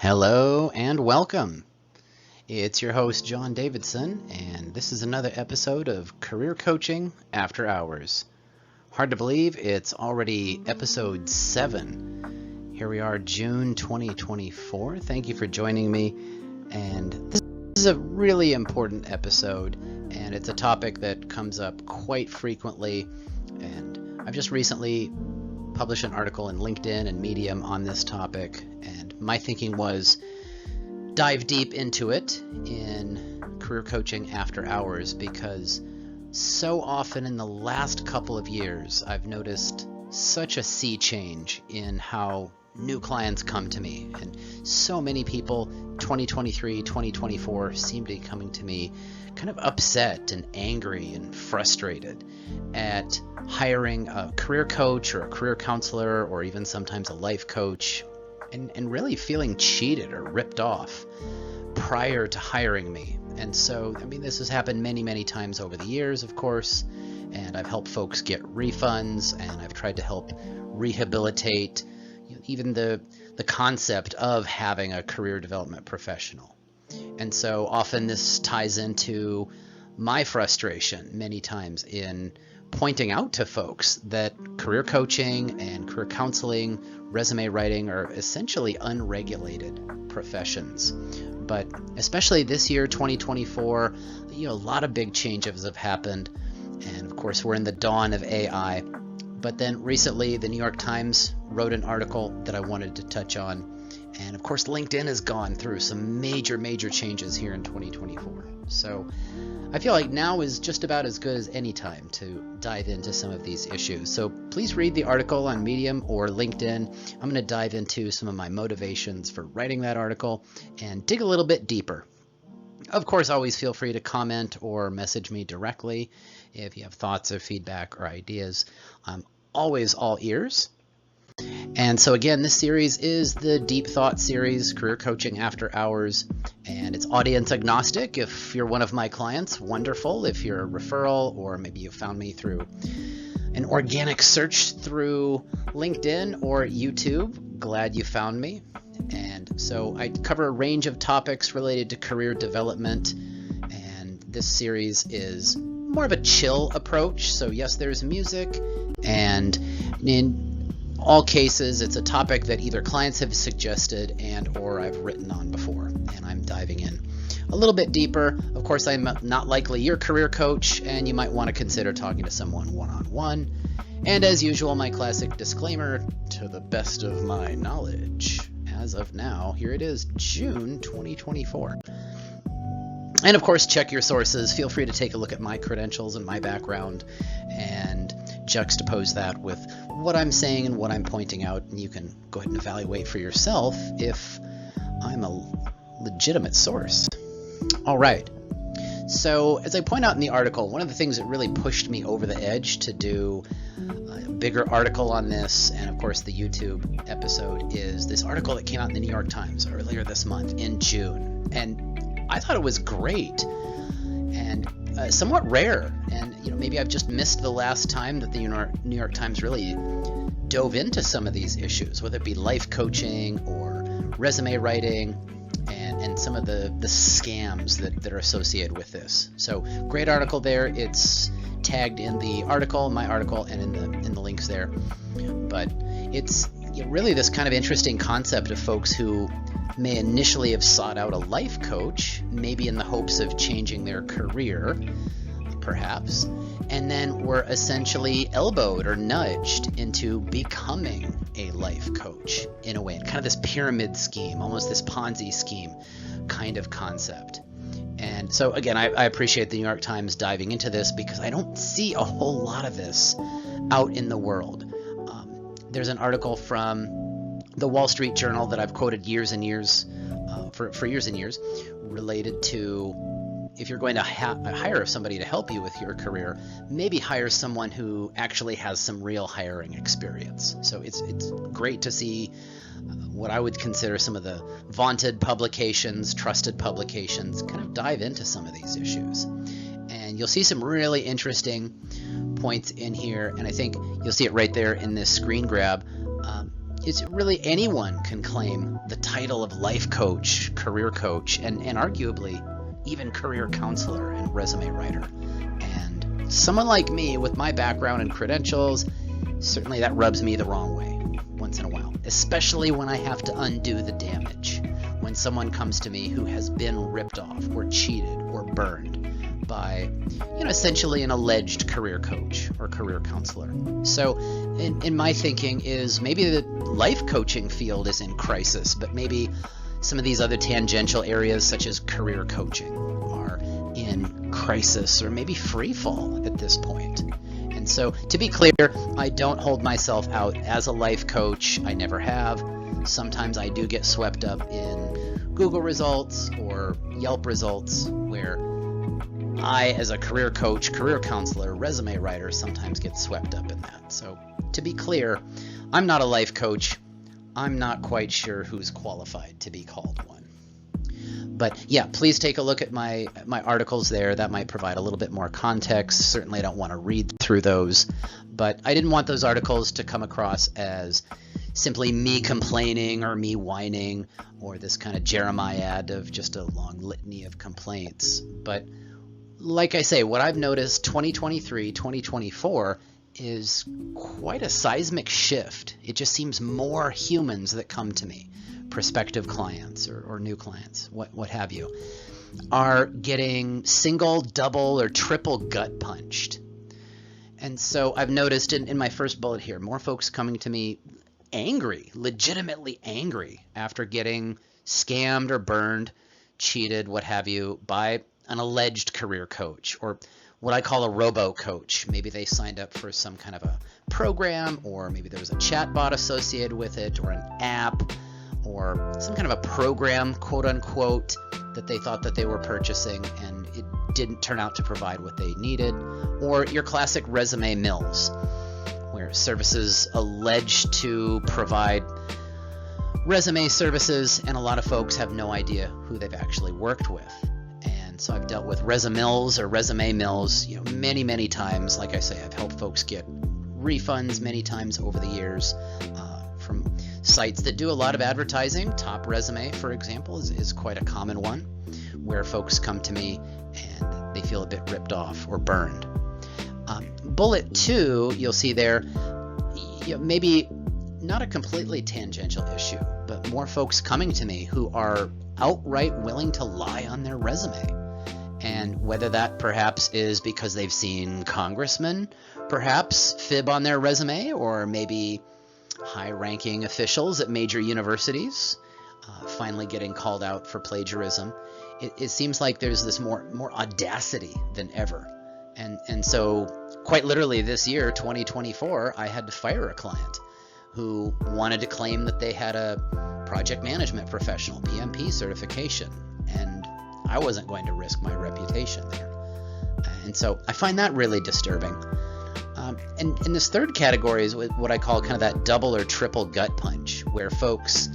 Hello and welcome. It's your host, John Davidson, and this is another episode of Career Coaching After Hours. Hard to believe it's already episode 7. Here we are, June 2024. Thank you for joining me. And this is a really important episode, and it's a topic that comes up quite frequently. And I've just recently published an article in LinkedIn and Medium on this topic, and my thinking was dive deep into it in Career Coaching After Hours, because so often in the last couple of years I've noticed such a sea change in how new clients come to me, and so many people 2023 2024 seem to be coming to me kind of upset and angry and frustrated at hiring a career coach or a career counselor or even sometimes a life coach, and really feeling cheated or ripped off prior to hiring me. And so, this has happened many times over the years, of course, and I've helped folks get refunds, and I've tried to help rehabilitate even the concept of having a career development professional. And so often this ties into my frustration many times in pointing out to folks that career coaching and career counseling, resume writing are essentially unregulated professions. But especially this year, 2024, a lot of big changes have happened. And of course, we're in the dawn of AI. But then recently, the New York Times wrote an article that I wanted to touch on. And of course, LinkedIn has gone through some major changes here in 2024. So I feel like now is just about as good as any time to dive into some of these issues. So please read the article on Medium or LinkedIn. I'm going to dive into some of my motivations for writing that article and dig a little bit deeper. Of course, always feel free to comment or message me directly if you have thoughts or feedback or ideas. I'm always all ears. And so again, this series is the Deep Thought series, Career Coaching After Hours, and it's audience agnostic. If you're one of my clients, wonderful. If you're a referral, or maybe you found me through an organic search through LinkedIn or YouTube, glad you found me. And so I cover a range of topics related to career development, and this series is more of a chill approach. So yes, there's music, and in all cases, it's a topic that either clients have suggested and or I've written on before, and I'm diving in a little bit deeper. Of course, I'm not likely your career coach, and you might want to consider talking to someone one-on-one. And as usual, my classic disclaimer, to the best of my knowledge, as of now, here it is, June 2024. And of course, check your sources. Feel free to take a look at my credentials and my background and juxtapose that with what I'm saying and what I'm pointing out, and you can go ahead and evaluate for yourself if I'm a legitimate source. All right. So as I point out in the article, one of the things that really pushed me over the edge to do a bigger article on this, and of course the YouTube episode, is this article that came out in the New York Times earlier this month in June. And I thought it was great and somewhat rare. And maybe I've just missed the last time that the New York Times really dove into some of these issues, whether it be life coaching or resume writing and some of the scams that are associated with this. So great article there. It's tagged in the article, my article, and in the links there. But it's really this kind of interesting concept of folks who may initially have sought out a life coach, maybe in the hopes of changing their career, perhaps, and then were essentially elbowed or nudged into becoming a life coach in a way, kind of this pyramid scheme, almost this Ponzi scheme kind of concept. And so again, I appreciate the New York Times diving into this, because I don't see a whole lot of this out in the world. There's an article from the Wall Street Journal that I've quoted years and years, for years and years, related to if you're going to hire somebody to help you with your career, maybe hire someone who actually has some real hiring experience. So it's great to see what I would consider some of the vaunted publications, trusted publications, kind of dive into some of these issues. And you'll see some really interesting points in here, and I think you'll see it right there in this screen grab. is really anyone can claim the title of life coach, career coach, and arguably even career counselor and resume writer. And someone like me with my background and credentials, certainly that rubs me the wrong way once in a while, especially when I have to undo the damage. When someone comes to me who has been ripped off or cheated or burned by, essentially an alleged career coach or career counselor. So in my thinking is maybe the life coaching field is in crisis, but maybe some of these other tangential areas such as career coaching are in crisis or maybe free fall at this point. And so to be clear, I don't hold myself out as a life coach. I never have. Sometimes I do get swept up in Google results or Yelp results where I, as a career coach, career counselor, resume writer, sometimes get swept up in that. So to be clear, I'm not a life coach. I'm not quite sure who's qualified to be called one. But yeah, please take a look at my articles there. That might provide a little bit more context. Certainly I don't want to read through those, but I didn't want those articles to come across as simply me complaining or me whining or this kind of Jeremiad of just a long litany of complaints. But like I say, what I've noticed 2023, 2024 is quite a seismic shift. It just seems more humans that come to me, prospective clients or new clients, what have you, are getting single, double, or triple gut punched. And so I've noticed in my first bullet here, more folks coming to me angry, legitimately angry after getting scammed or burned, cheated, what have you, by an alleged career coach or what I call a robo-coach. Maybe they signed up for some kind of a program, or maybe there was a chat bot associated with it, or an app, or some kind of a program, quote unquote, that they thought that they were purchasing and it didn't turn out to provide what they needed. Or your classic resume mills, where services alleged to provide resume services and a lot of folks have no idea who they've actually worked with. So I've dealt with resume mills, many, many times. Like I say, I've helped folks get refunds many times over the years from sites that do a lot of advertising. Top Resume, for example, is quite a common one where folks come to me and they feel a bit ripped off or burned. Bullet 2, you'll see there, maybe not a completely tangential issue, but more folks coming to me who are outright willing to lie on their resume. And whether that perhaps is because they've seen congressmen perhaps fib on their resume, or maybe high-ranking officials at major universities finally getting called out for plagiarism. It seems like there's this more audacity than ever. And so quite literally this year, 2024, I had to fire a client who wanted to claim that they had a project management professional, PMP certification, and I wasn't going to risk my reputation there. And so I find that really disturbing. And this third category is what I call kind of that double or triple gut punch, where folks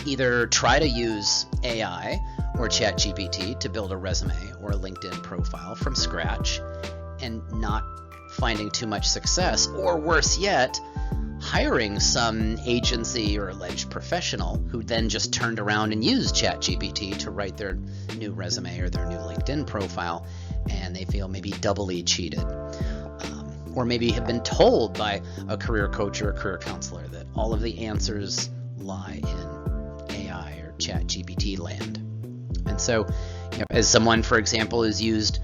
either try to use AI or ChatGPT to build a resume or a LinkedIn profile from scratch and not finding too much success, or worse yet, hiring some agency or alleged professional who then just turned around and used ChatGPT to write their new resume or their new LinkedIn profile, and they feel maybe doubly cheated. Or maybe have been told by a career coach or a career counselor that all of the answers lie in AI or ChatGPT land. And so, as someone, for example, has used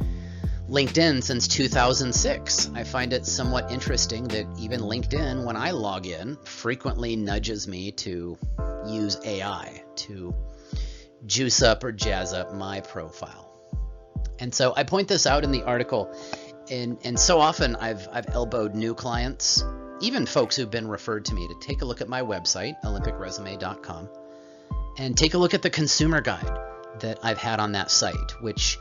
LinkedIn since 2006, I find it somewhat interesting that even LinkedIn, when I log in, frequently nudges me to use AI to juice up or jazz up my profile. And so I point this out in the article, and so often I've elbowed new clients, even folks who've been referred to me, to take a look at my website, olympicresume.com, and take a look at the consumer guide that I've had on that site, which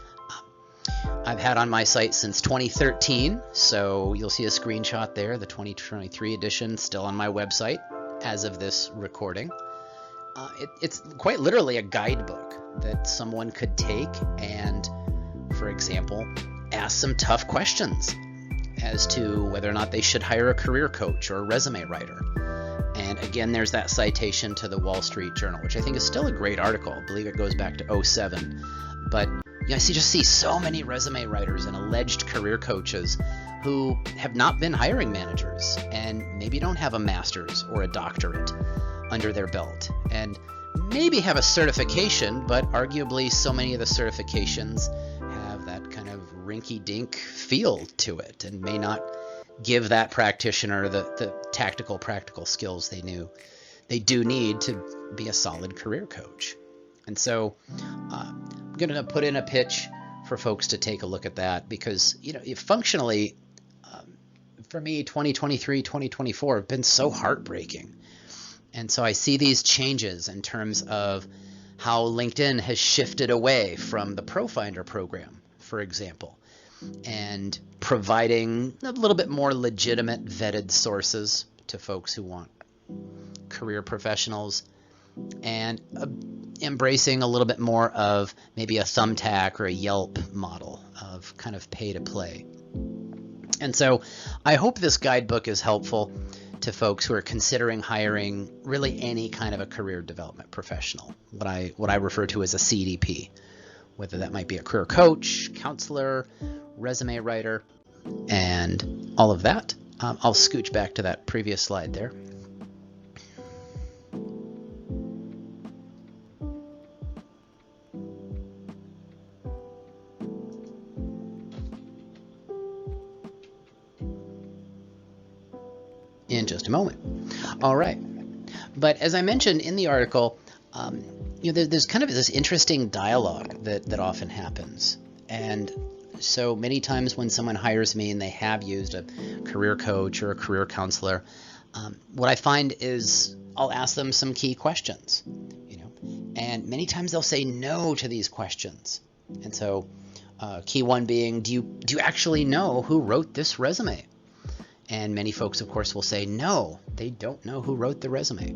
I've had on my site since 2013, so you'll see a screenshot there, the 2023 edition, still on my website as of this recording. It's quite literally a guidebook that someone could take and, for example, ask some tough questions as to whether or not they should hire a career coach or a resume writer, And again, there's that citation to the Wall Street Journal, which I think is still a great article. I believe it goes back to '07. But I just see so many resume writers and alleged career coaches who have not been hiring managers and maybe don't have a master's or a doctorate under their belt, and maybe have a certification, but arguably so many of the certifications have that kind of rinky-dink feel to it and may not give that practitioner the tactical, practical skills they do need to be a solid career coach. And so I'm going to put in a pitch for folks to take a look at that, because functionally, for me, 2023, 2024 have been so heartbreaking. And so I see these changes in terms of how LinkedIn has shifted away from the ProFinder program, for example, and providing a little bit more legitimate vetted sources to folks who want career professionals, and embracing a little bit more of maybe a Thumbtack or a Yelp model of kind of pay to play. And so I hope this guidebook is helpful to folks who are considering hiring really any kind of a career development professional, what I refer to as a CDP, whether that might be a career coach, counselor, resume writer, and all of that. I'll scooch back to that previous slide there. In just a moment. All right. But as I mentioned in the article, there's kind of this interesting dialogue that often happens. And so many times when someone hires me and they have used a career coach or a career counselor, what I find is I'll ask them some key questions, and many times they'll say no to these questions. And so key one being, do you actually know who wrote this resume? And many folks, of course, will say no, they don't know who wrote the resume.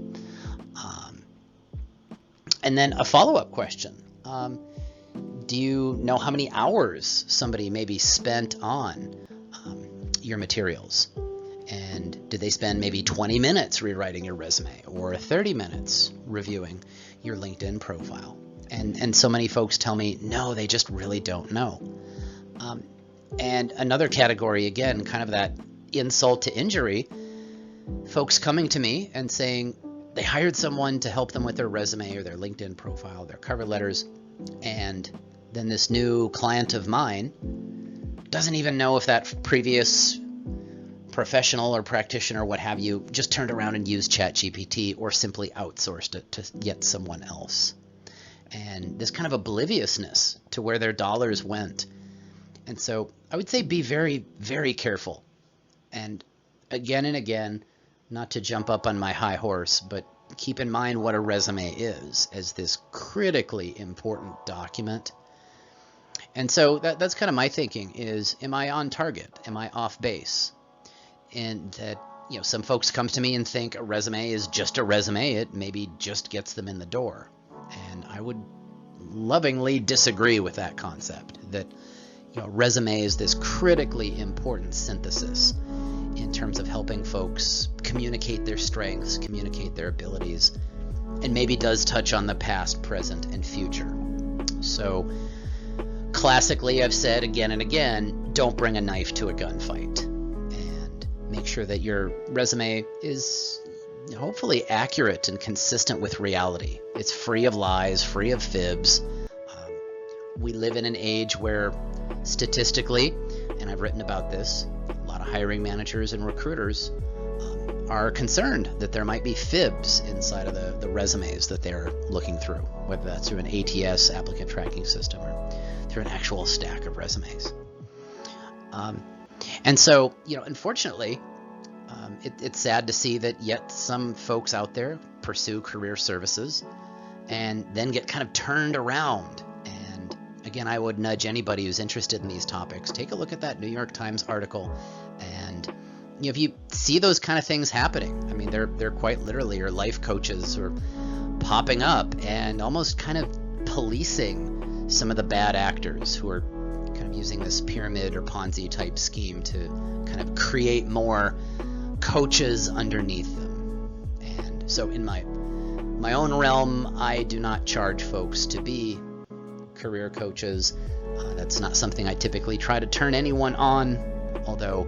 And then a follow-up question. Do you know how many hours somebody maybe spent on your materials? And did they spend maybe 20 minutes rewriting your resume, or 30 minutes reviewing your LinkedIn profile? And so many folks tell me, no, they just really don't know. And another category, again, kind of that insult to injury, folks coming to me and saying they hired someone to help them with their resume or their LinkedIn profile, their cover letters, and then this new client of mine doesn't even know if that previous professional or practitioner, what have you, just turned around and used ChatGPT or simply outsourced it to yet someone else. And this kind of obliviousness to where their dollars went. And so I would say be very, very careful. And again, not to jump up on my high horse, but keep in mind what a resume is as this critically important document. And so that's kind of my thinking is, am I on target? Am I off base? And that, some folks come to me and think a resume is just a resume. It maybe just gets them in the door. And I would lovingly disagree with that concept, that resume is this critically important synthesis in terms of helping folks communicate their strengths, communicate their abilities, and maybe does touch on the past, present, and future. So classically, I've said again and again, don't bring a knife to a gunfight, and make sure that your resume is hopefully accurate and consistent with reality. It's free of lies, free of fibs. We live in an age where statistically, and I've written about this, a lot of hiring managers and recruiters are concerned that there might be fibs inside of the resumes that they're looking through, whether that's through an ATS, applicant tracking system, or through an actual stack of resumes. And so, unfortunately, it's sad to see that yet some folks out there pursue career services and then get kind of turned around. And again, I would nudge anybody who's interested in these topics, take a look at that New York Times article. And if you see those kind of things happening, I mean, they're quite literally your life coaches who are popping up and almost kind of policing some of the bad actors who are kind of using this pyramid or Ponzi type scheme to kind of create more coaches underneath them. And So in my own realm, I do not charge folks to be career coaches. That's not something I typically try to turn anyone on, although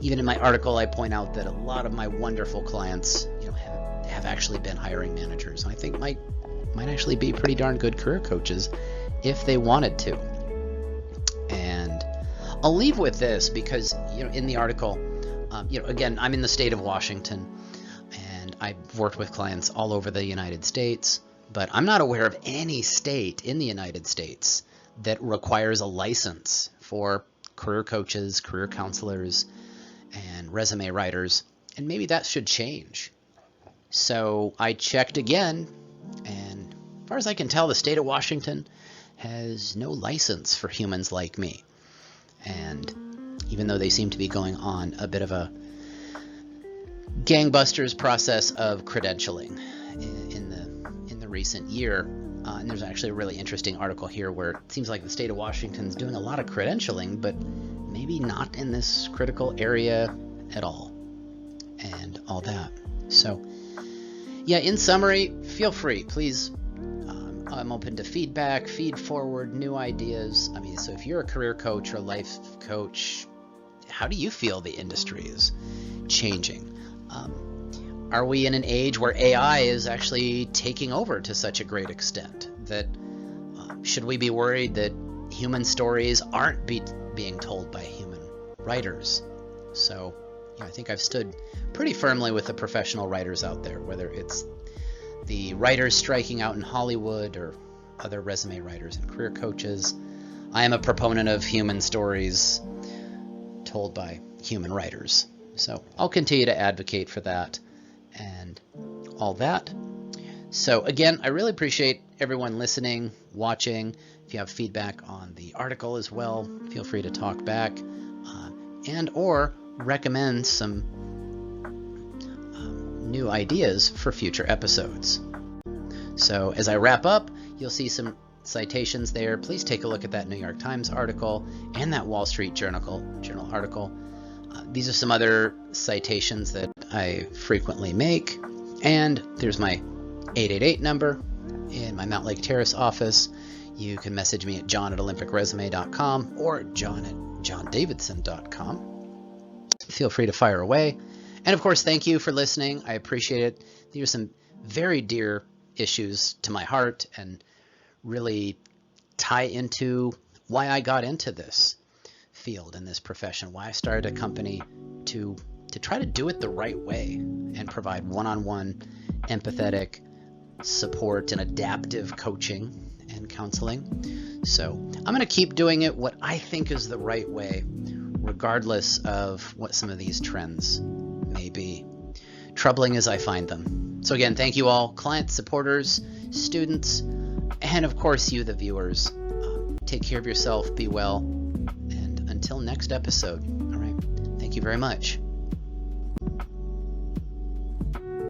even in my article I point out that a lot of my wonderful clients, have actually been hiring managers. I think might actually be pretty darn good career coaches if they wanted to. And I'll leave with this because, in the article, again, I'm in the state of Washington, and I've worked with clients all over the United States, but I'm not aware of any state in the United States that requires a license for career coaches, career counselors, and resume writers, and maybe that should change. So I checked again, and as far as I can tell, the state of Washington has no license for humans like me. And even though they seem to be going on a bit of a gangbusters process of credentialing in the recent year, and there's actually a really interesting article here where it seems like the state of Washington's doing a lot of credentialing, but maybe not in this critical area at all, and all that. So yeah, in summary, feel free, please. I'm open to feedback, feed forward, new ideas. So if you're a career coach or life coach, how do you feel the industry is changing? Are we in an age where AI is actually taking over to such a great extent that should we be worried that human stories aren't being told by human writers? So I think I've stood pretty firmly with the professional writers out there, whether it's the writers striking out in Hollywood or other resume writers and career coaches. I am a proponent of human stories told by human writers. So I'll continue to advocate for that and all that. So again, I really appreciate everyone listening, watching. If you have feedback on the article as well, feel free to talk back and or recommend some new ideas for future episodes. So as I wrap up, you'll see some citations there. Please take a look at that New York Times article and that Wall Street Journal article. These are some other citations that I frequently make. And there's my 888 number in my Mount Lake Terrace office. You can message me at john@olympicresume.com or john@johndavidson.com. Feel free to fire away. And of course, thank you for listening. I appreciate it. These are some very dear issues to my heart and really tie into why I got into this field and this profession, why I started a company to try to do it the right way and provide one-on-one empathetic support and adaptive coaching and counseling. So I'm going to keep doing it what I think is the right way, regardless of what some of these trends may be, troubling as I find them. So again, thank you all, clients, supporters, students, and of course you, the viewers. Take care of yourself, be well, and until next episode. All right, thank you very much.